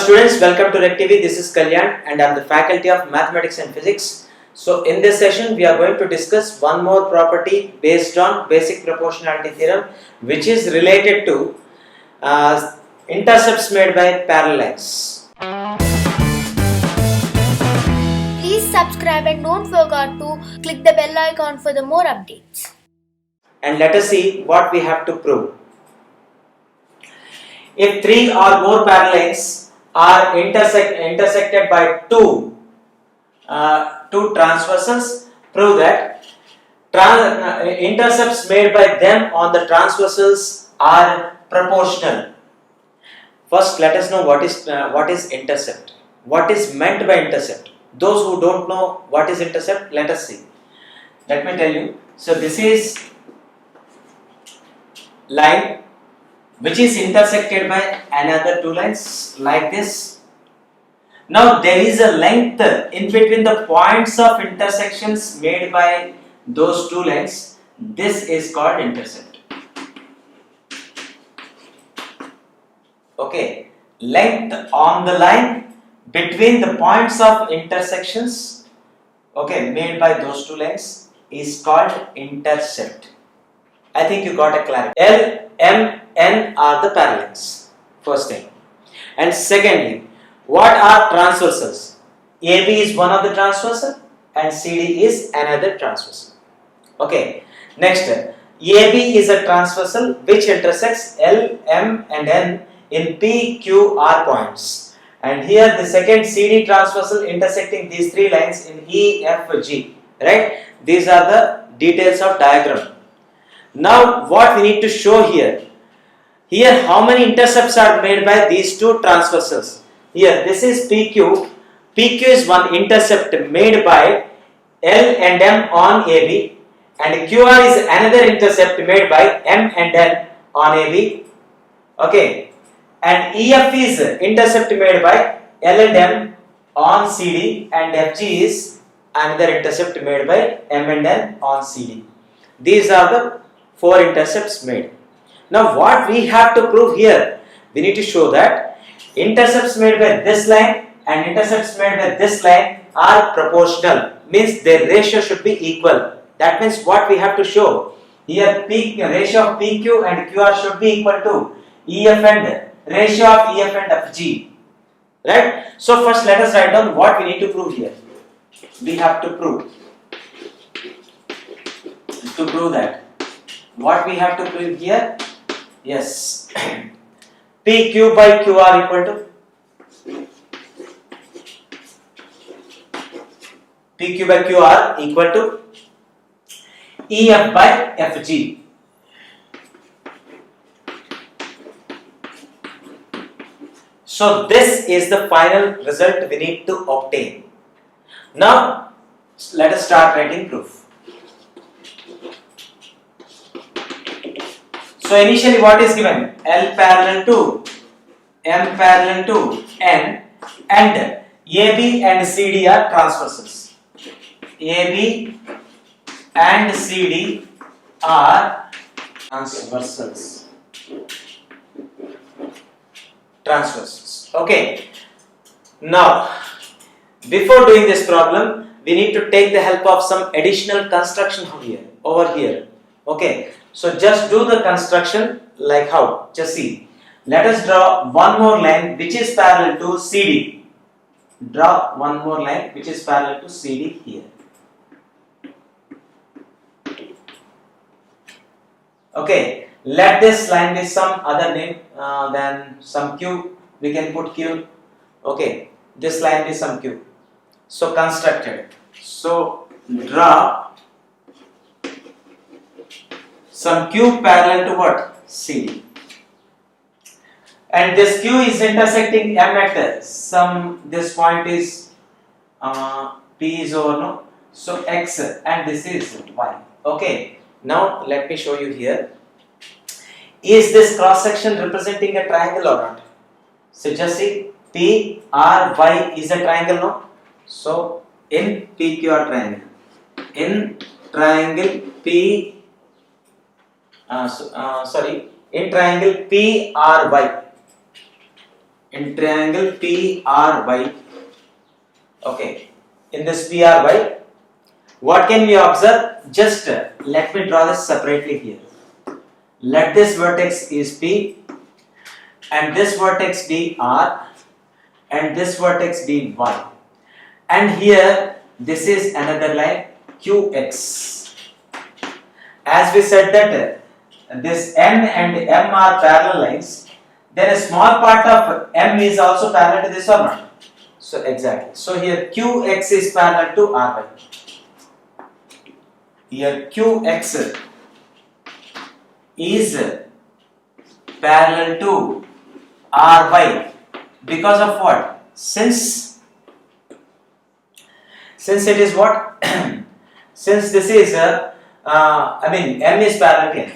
students, welcome to RecTV. This is Kalyan and I am the faculty of Mathematics and Physics. So in this session we are going to discuss one more property based on basic proportionality theorem, which is related to intercepts made by parallel lines. Please subscribe and don't forget to click the bell icon for the more updates. And let us see what we have to prove. If three or more parallel lines are intersected by two transversals, prove that intercepts made by them on the transversals are proportional. First, let us know what is intercept. What is meant by intercept? Those who don't know what is intercept, let us see. Let me tell you. So this is line which is intersected by another two lines like this. Now there is a length in between the points of intersections made by those two lines. This is called intercept. Okay, length on the line between the points of intersections, okay, made by those two lines is called intercept. I think you got a clarity. L, M, N are the parallels, first thing. And secondly, what are transversals? AB is one of the transversal and CD is another transversal. Okay, next, AB is a transversal which intersects L, M and N in P, Q, R points. And here the second CD transversal intersecting these three lines in E, F, G. Right? These are the details of diagram. Now what we need to show here. Here how many intercepts are made by these two transversals. Here this is PQ. PQ is one intercept made by L and M on AB, and QR is another intercept made by M and N on AB. Okay, and EF is intercept made by L and M on CD, and FG is another intercept made by M and N on CD. These are the four intercepts made. Now what we have to prove here, we need to show that intercepts made by this line and intercepts made by this line are proportional, means their ratio should be equal. That means what we have to show here, ratio of PQ and QR should be equal to EF and ratio of EF and FG. Right? So first let us write down what we need to prove here. We have to prove that. What we have to prove here? Yes. PQ by QR equal to PQ by QR equal to EF by FG. So this is the final result we need to obtain. Now let us start writing proof. So initially what is given? L parallel to M parallel to N, and AB and CD are transversals. AB and CD are transversals. Okay. Now before doing this problem, we need to take the help of some additional construction over here. Okay. So just do the construction like how? Just see. Let us draw one more line which is parallel to CD. Draw one more line which is parallel to CD here. Okay. Let this line be some other name than some Q. We can put Q. Okay. This line is some Q. So constructed. So draw some Q parallel to what? CD. And this Q is intersecting M at some, this point is P is over, no? So X, and this is Y. Okay. Now let me show you here. Is this cross section representing a triangle or not? So just see, P, R, Y is a triangle, no? So in PQR triangle, in triangle P, in triangle PRY, in triangle PRY. Okay, in this PRY, what can we observe? Just let me draw this separately here. Let this vertex is P and this vertex be R and this vertex be Y. And here this is another line QX. As we said that this N and M are parallel lines, then a small part of M is also parallel to this or not? So exactly. So here QX is parallel to RY. Here QX is parallel to RY because of what? Since it is what? Since this is M is parallel to N.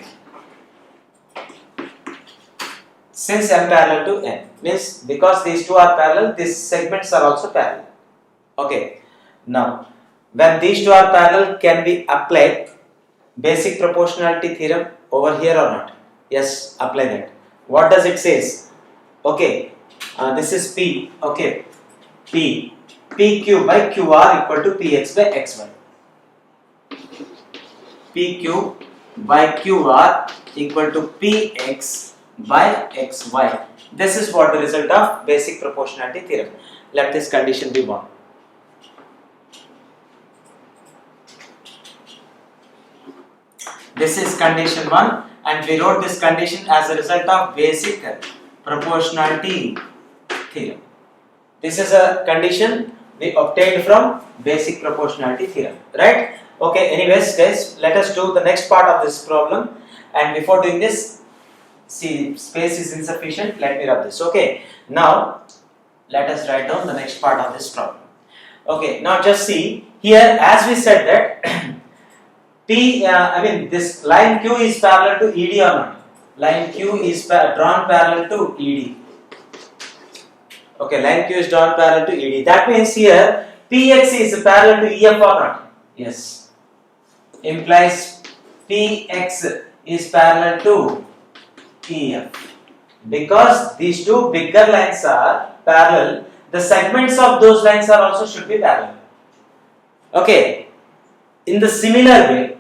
Since M parallel to N means because these two are parallel, these segments are also parallel. Okay. Now, when these two are parallel, can we apply basic proportionality theorem over here or not? Yes, apply that. What does it says? Okay, this is P. Okay, PQ by QR equal to PX by XY. PQ by QR equal to PX by XY. This is what the result of basic proportionality theorem. Let this condition be 1. This is condition 1 and we wrote this condition as a result of basic proportionality theorem. This is a condition we obtained from basic proportionality theorem, right? Okay, anyways guys, let us do the next part of this problem, and before doing this, see, space is insufficient, let me rub this. Okay, now let us write down the next part of this problem. Okay, now just see here, as we said that this line Q is parallel to ED or not? Line Q is drawn parallel to ED. Okay, line Q is drawn parallel to ED. That means here PX is parallel to EF or not? Yes. Implies PX is parallel to EF. Because these two bigger lines are parallel, the segments of those lines are also should be parallel. Okay. In the similar way,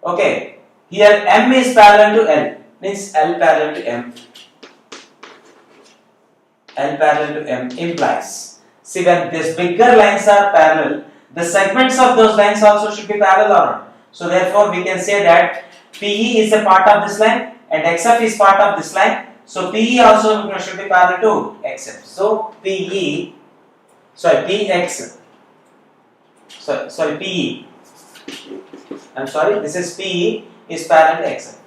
okay, here M is parallel to L, means L parallel to M. L parallel to M implies, see, when these bigger lines are parallel, the segments of those lines also should be parallel or not. So therefore we can say that PE is a part of this line and XF is part of this line. So PE also should be parallel to XF. So PE, PX, PE. I'm sorry, this is PE is parallel to XF.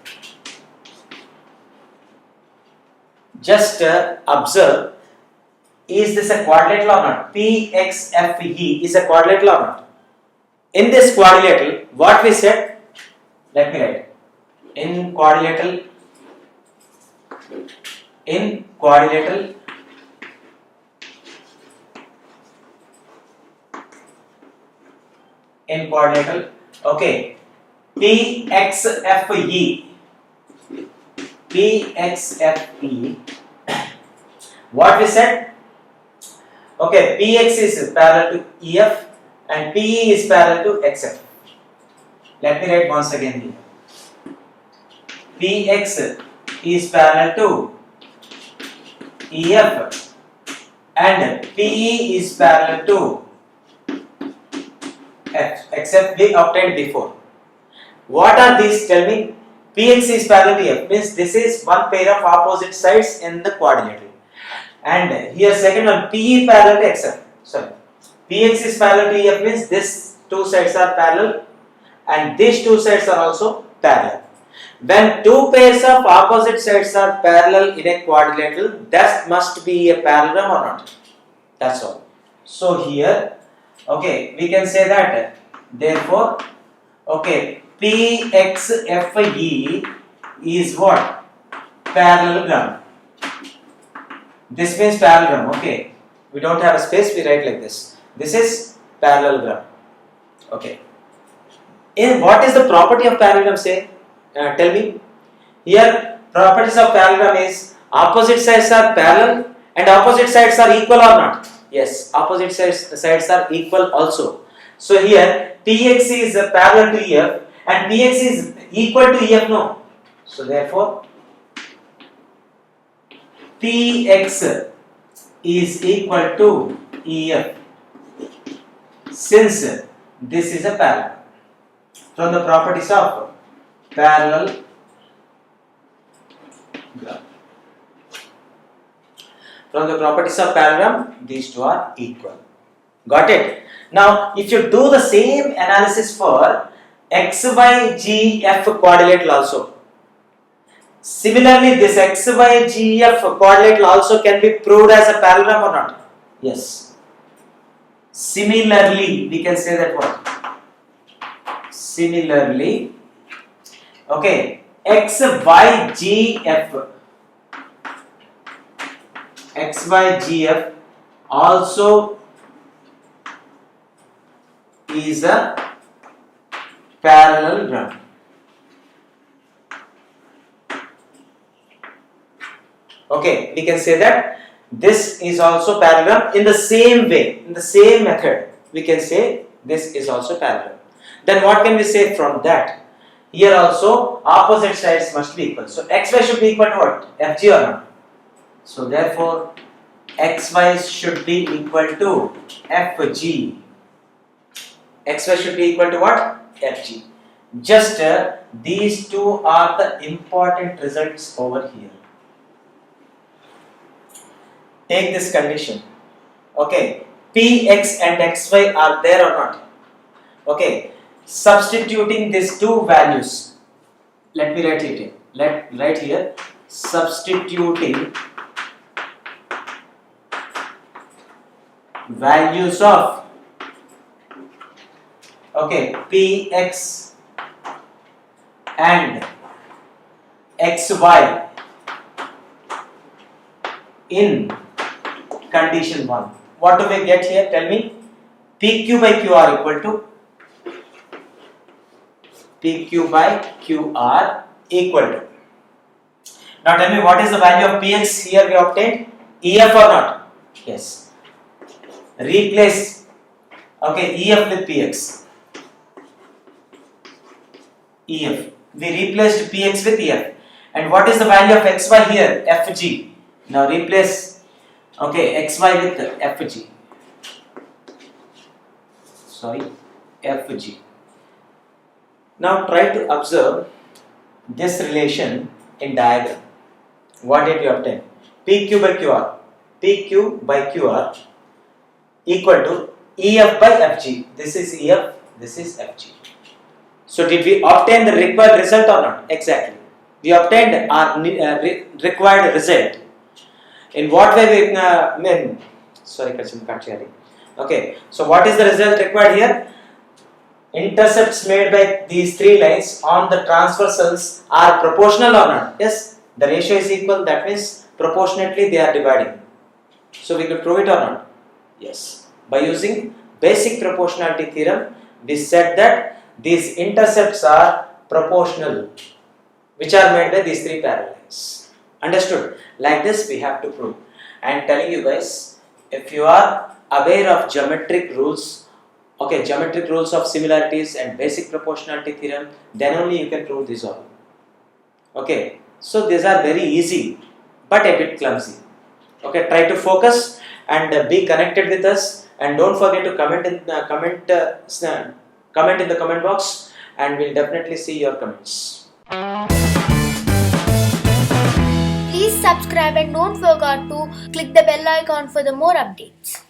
Just observe, is this a quadrilateral or not? PXFE is a quadrilateral or not? In this quadrilateral, what we said, let me write. In quadrilateral, okay, PXFE, what we said? Okay, PX is parallel to EF and PE is parallel to XF. Let me write once again here. PX is parallel to EF and PE is parallel to F, except we obtained before. What are these? Tell me. PX is parallel to F, means this is one pair of opposite sides in the quadrilateral. And here second one, PE parallel to XF. Sorry, PX is parallel to EF means these two sides are parallel and these two sides are also parallel. When two pairs of opposite sides are parallel in a quadrilateral, that must be a parallelogram or not? That's all. So here, okay, we can say that therefore, okay, PXFE is what? Parallelogram. This means parallelogram. Okay, we don't have a space, we write like this. This is parallelogram. Okay. In what is the property of parallelogram? Say, tell me. Here, properties of parallelogram is opposite sides are parallel And opposite sides are equal or not? Yes, opposite sides are equal also. So here Px is parallel to Ef and Px is equal to Ef, no? So therefore Px is equal to Ef since this is a parallel. From the properties of parallelogram. From the properties of parallelogram, these two are equal. Got it? Now, if you do the same analysis for XYGF quadrilateral also, similarly this XYGF quadrilateral also can be proved as a parallelogram or not? Yes. Similarly, we can say that what? Similarly, okay, XYGF also is a parallelogram. Okay, we can say that this is also parallelogram in the same way, in the same method. We can say this is also parallelogram. Then what can we say from that? Here also opposite sides must be equal. So xy should be equal to what? Fg or not? So therefore xy should be equal to Fg. Xy should be equal to what? Fg. Just these two are the important results over here. Take this condition. Okay, Px and xy are there or not? Okay, substituting these two values. Let me write it here. Write here. Substituting values of Px and xy in condition 1. What do we get here? Tell me. PQ by QR equal to PQ by QR equal to. Now tell me what is the value of Px here we obtained? EF or not? Yes. Replace EF with Px. EF. We replaced Px with EF. And what is the value of xy here? Fg. Now replace xy with Fg. Fg. Now try to observe this relation in diagram. What did we obtain? PQ by QR. PQ by QR equal to EF by Fg. This is EF, this is Fg. So did we obtain the required result or not? Exactly. We obtained our required result. In what way we okay, so what is the result required here? Intercepts made by these three lines on the transversals are proportional or not? Yes, the ratio is equal, that means proportionately they are dividing. So we could prove it or not? Yes. By using basic proportionality theorem, we said that these intercepts are proportional, which are made by these three parallel lines. Understood? Like this we have to prove. I am telling you guys, if you are aware of geometric rules, geometric rules of similarities and basic proportionality theorem, then only you can prove this all. Okay, so these are very easy but a bit clumsy. Okay, try to focus and be connected with us, and don't forget to comment in the comment box, and we'll definitely see your comments. Please subscribe and don't forget to click the bell icon for the more updates.